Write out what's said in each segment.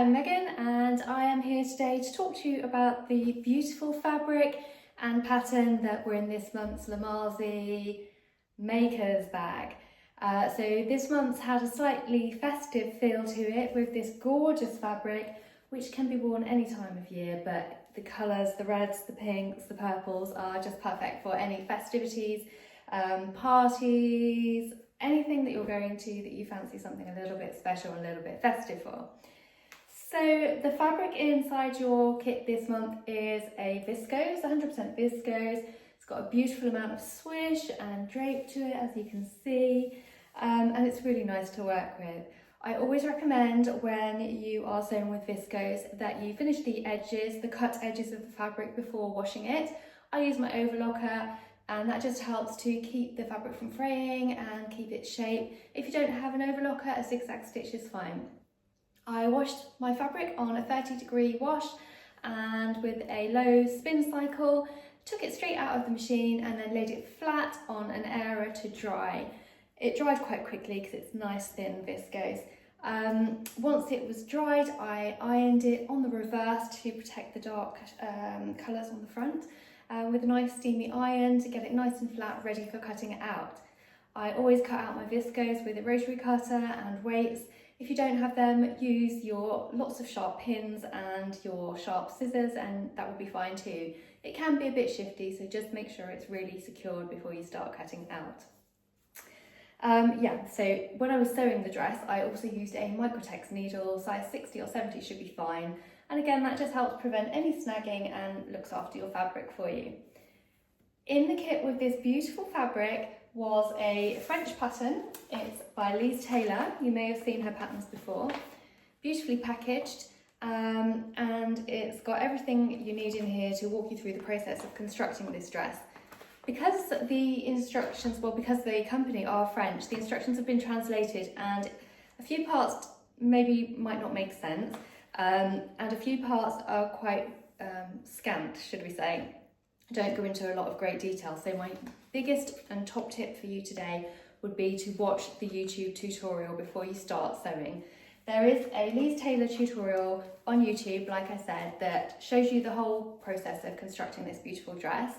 I'm Megan and I am here today to talk to you about the beautiful fabric and pattern that we're in this month's Lamazi Makers bag. So this month's had a slightly festive feel to it with this gorgeous fabric which can be worn any time of year, but the colours, the reds, the pinks, the purples are just perfect for any festivities, parties, anything that you're going to that you fancy something a little bit special and a little bit festive for. So the fabric inside your kit this month is a viscose, 100% viscose. It's got a beautiful amount of swish and drape to it, as you can see, and it's really nice to work with. I always recommend when you are sewing with viscose that you finish the edges, the cut edges of the fabric before washing it. I use my overlocker, and that just helps to keep the fabric from fraying and keep its shape. If you don't have an overlocker, a zigzag stitch is fine. I washed my fabric on a 30-degree wash and with a low spin cycle, took it straight out of the machine and then laid it flat on an airer to dry. It dried quite quickly because it's nice thin viscose. Once it was dried, I ironed it on the reverse to protect the dark colours on the front with a nice steamy iron to get it nice and flat, ready for cutting it out. I always cut out my viscose with a rotary cutter and weights. If you don't have them, use your lots of sharp pins and your sharp scissors, and that will be fine too. It can be a bit shifty, so just make sure it's really secured before you start cutting out. So when I was sewing the dress, I also used a Microtex needle, size 60 or 70 should be fine. And again, that just helps prevent any snagging and looks after your fabric for you. In the kit with this beautiful fabric was a French pattern. It's by Lise Tailor. You may have seen her patterns before. Beautifully packaged, and it's got everything you need in here to walk you through the process of constructing this dress. Because the instructions, because the company are French, the instructions have been translated and a few parts maybe might not make sense, and a few parts are quite scant, should we say. Don't go into a lot of great detail. So my biggest and top tip for you today would be to watch the YouTube tutorial before you start sewing. There is a Lise Tailor tutorial on YouTube, like I said, that shows you the whole process of constructing this beautiful dress.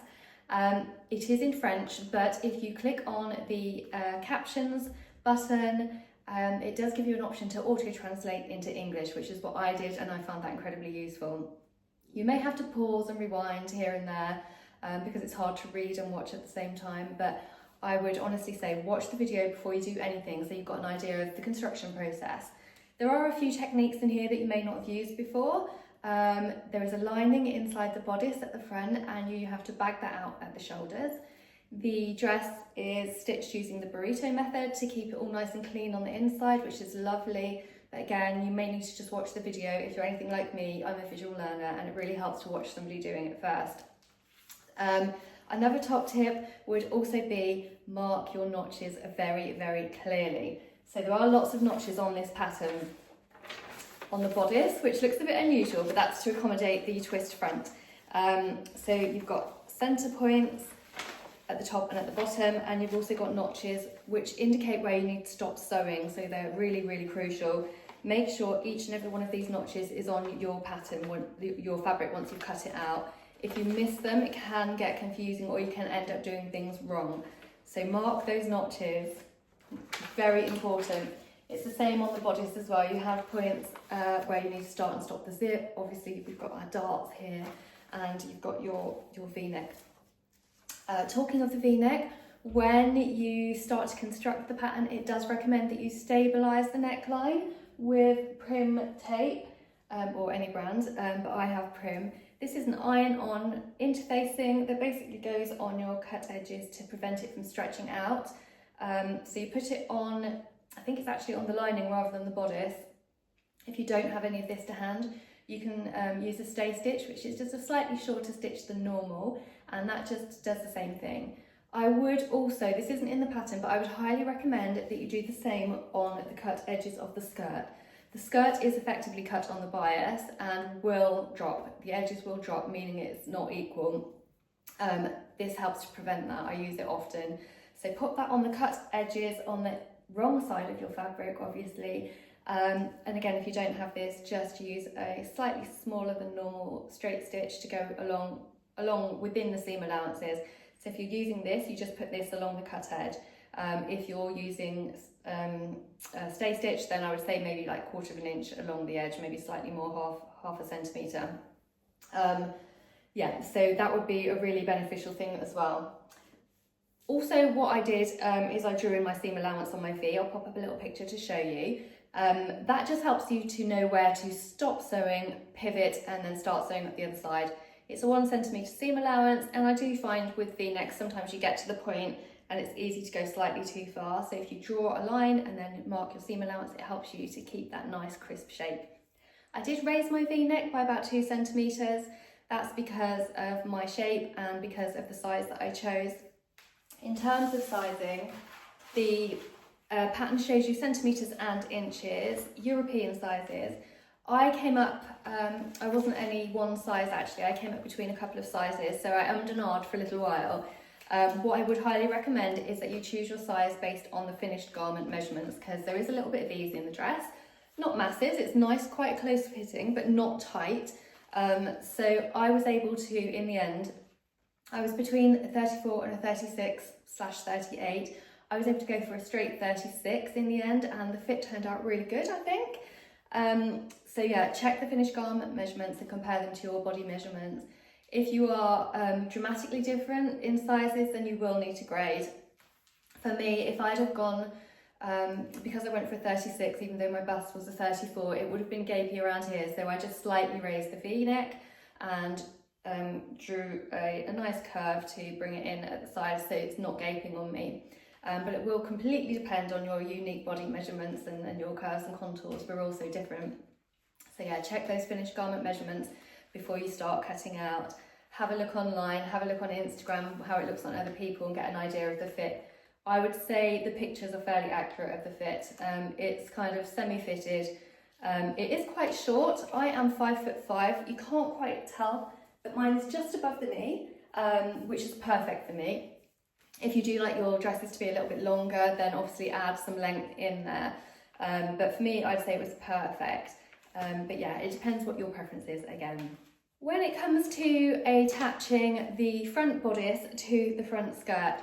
It is in French, but if you click on the captions button, it does give you an option to auto-translate into English, which is what I did, and I found that incredibly useful. You may have to pause and rewind here and there because it's hard to read and watch at the same time, but I would honestly say watch the video before you do anything so you've got an idea of the construction process. There are a few techniques in here that you may not have used before. There is a lining inside the bodice at the front and you have to bag that out at the shoulders. The dress is stitched using the burrito method to keep it all nice and clean on the inside, which is lovely. But again, you may need to just watch the video. If you're anything like me, I'm a visual learner and it really helps to watch somebody doing it first. Another top tip would also be mark your notches very, very clearly. So there are lots of notches on this pattern on the bodice, which looks a bit unusual, but that's to accommodate the twist front. So you've got centre points at the top and at the bottom, and you've also got notches which indicate where you need to stop sewing, so they're really, really crucial. Make sure each and every one of these notches is on your pattern, your fabric, once you've cut it out. If you miss them, it can get confusing or you can end up doing things wrong. So mark those notches, very important. It's the same on the bodice as well. You have points where you need to start and stop the zip. Obviously, we've got our darts here and you've got your V-neck. Talking of the V-neck, when you start to construct the pattern, it does recommend that you stabilise the neckline with Prim tape or any brand, but I have Prim. This is an iron-on interfacing that basically goes on your cut edges to prevent it from stretching out. So you put it on, I think it's actually on the lining rather than the bodice. If you don't have any of this to hand, you can use a stay stitch, which is just a slightly shorter stitch than normal, and that just does the same thing. I would also, this isn't in the pattern, but I would highly recommend that you do the same on the cut edges of the skirt. The skirt is effectively cut on the bias and will drop. The edges will drop, meaning it's not equal. This helps to prevent that. I use it often. So put that on the cut edges on the wrong side of your fabric, obviously, And again, if you don't have this, just use a slightly smaller than normal straight stitch to go along within the seam allowances. So if you're using this, you just put this along the cut edge. If you're using a stay stitch, then I would say maybe like 1/4 inch along the edge, maybe slightly more, half a centimetre. Yeah, so that would be a really beneficial thing as well. Also, what I did is I drew in my seam allowance on my V. I'll pop up a little picture to show you. That just helps you to know where to stop sewing, pivot, and then start sewing at the other side. It's a 1 centimetre seam allowance, and I do find with V-necks sometimes you get to the point and it's easy to go slightly too far. So if you draw a line and then mark your seam allowance, it helps you to keep that nice crisp shape. I did raise my V-neck by about 2 centimetres. That's because of my shape and because of the size that I chose. In terms of sizing, the pattern shows you centimetres and inches, European sizes. I came up, I wasn't any one size actually, I came up between a couple of sizes, so I ummed and ahed for a little while. What I would highly recommend is that you choose your size based on the finished garment measurements, because there is a little bit of ease in the dress. Not massive, it's nice, quite close fitting, but not tight. So I was able to, in the end, I was between a 34 and a 36/38. I was able to go for a straight 36 in the end, and the fit turned out really good, I think. So yeah, check the finished garment measurements and compare them to your body measurements. If you are dramatically different in sizes, then you will need to grade. For me, if I'd have gone, because I went for a 36, even though my bust was a 34, it would have been gapey around here. So I just slightly raised the V-neck and drew a nice curve to bring it in at the side so it's not gaping on me. But it will completely depend on your unique body measurements and your curves and contours. We're all so different. So yeah, check those finished garment measurements before you start cutting out. Have a look online, have a look on Instagram, how it looks on other people, and get an idea of the fit. I would say the pictures are fairly accurate of the fit. It's kind of semi-fitted. It is quite short. I am 5'5". You can't quite tell, but mine is just above the knee, which is perfect for me. If you do like your dresses to be a little bit longer, then obviously add some length in there. But for me, I'd say it was perfect. But yeah, it depends what your preference is again. When it comes to attaching the front bodice to the front skirt,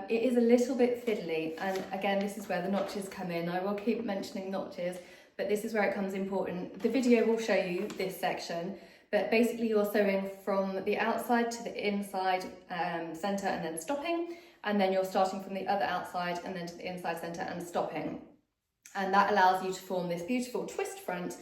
it is a little bit fiddly. And again, this is where the notches come in. I will keep mentioning notches, but this is where it comes important. The video will show you this section. But basically you're sewing from the outside to the inside centre and then stopping, and then you're starting from the other outside and then to the inside centre and stopping. And that allows you to form this beautiful twist front.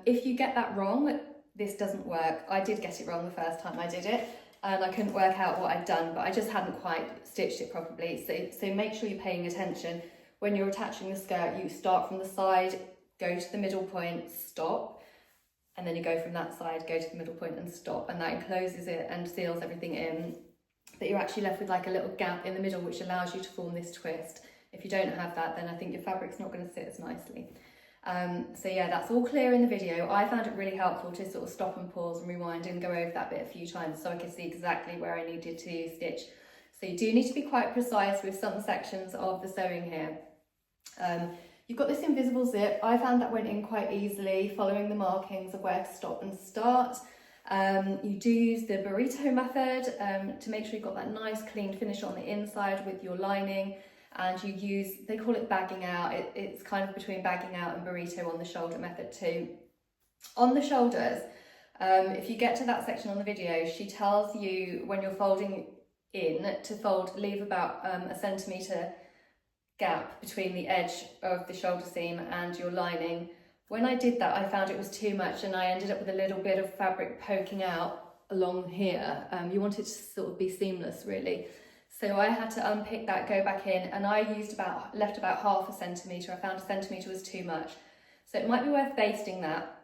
If you get that wrong, this doesn't work. I did get it wrong the first time I did it, and I couldn't work out what I'd done, but I just hadn't quite stitched it properly. So make sure you're paying attention. When you're attaching the skirt, you start from the side, go to the middle point, stop, and then you go from that side, go to the middle point and stop, and that encloses it and seals everything in. But you're actually left with like a little gap in the middle which allows you to form this twist. If you don't have that, then I think your fabric's not going to sit as nicely. So yeah, that's all clear in the video. I found it really helpful to sort of stop and pause and rewind and go over that bit a few times so I could see exactly where I needed to stitch. So you do need to be quite precise with some sections of the sewing here. You've got this invisible zip. I found that went in quite easily, following the markings of where to stop and start. You do use the burrito method to make sure you've got that nice clean finish on the inside with your lining, and you use, they call it bagging out. It's kind of between bagging out and burrito on the shoulder method too. On the shoulders, if you get to that section on the video, she tells you when you're folding in to leave about a centimetre gap between the edge of the shoulder seam and your lining. When I did that, I found it was too much and I ended up with a little bit of fabric poking out along here. You want it to sort of be seamless really. So I had to unpick that, go back in, and I left about half a centimetre. I found a centimetre was too much. So it might be worth basting that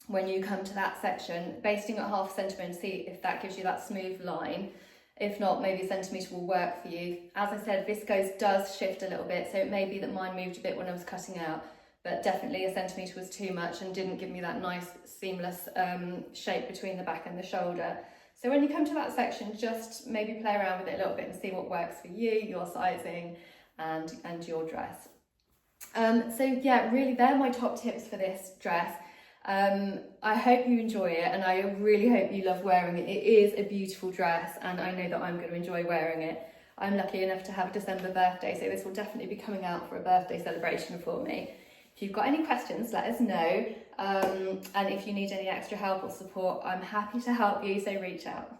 when you come to that section, basting at half a centimetre and see if that gives you that smooth line. If not, maybe a centimetre will work for you. As I said, viscose does shift a little bit, so it may be that mine moved a bit when I was cutting out, but definitely a centimetre was too much and didn't give me that nice seamless shape between the back and the shoulder. So when you come to that section, just maybe play around with it a little bit and see what works for you, your sizing and your dress. So yeah, really they're my top tips for this dress. I hope you enjoy it, and I really hope you love wearing it. It is a beautiful dress, and I know that I'm going to enjoy wearing it. I'm lucky enough to have a December birthday, so this will definitely be coming out for a birthday celebration for me. If you've got any questions, let us know. And if you need any extra help or support, I'm happy to help you, so reach out.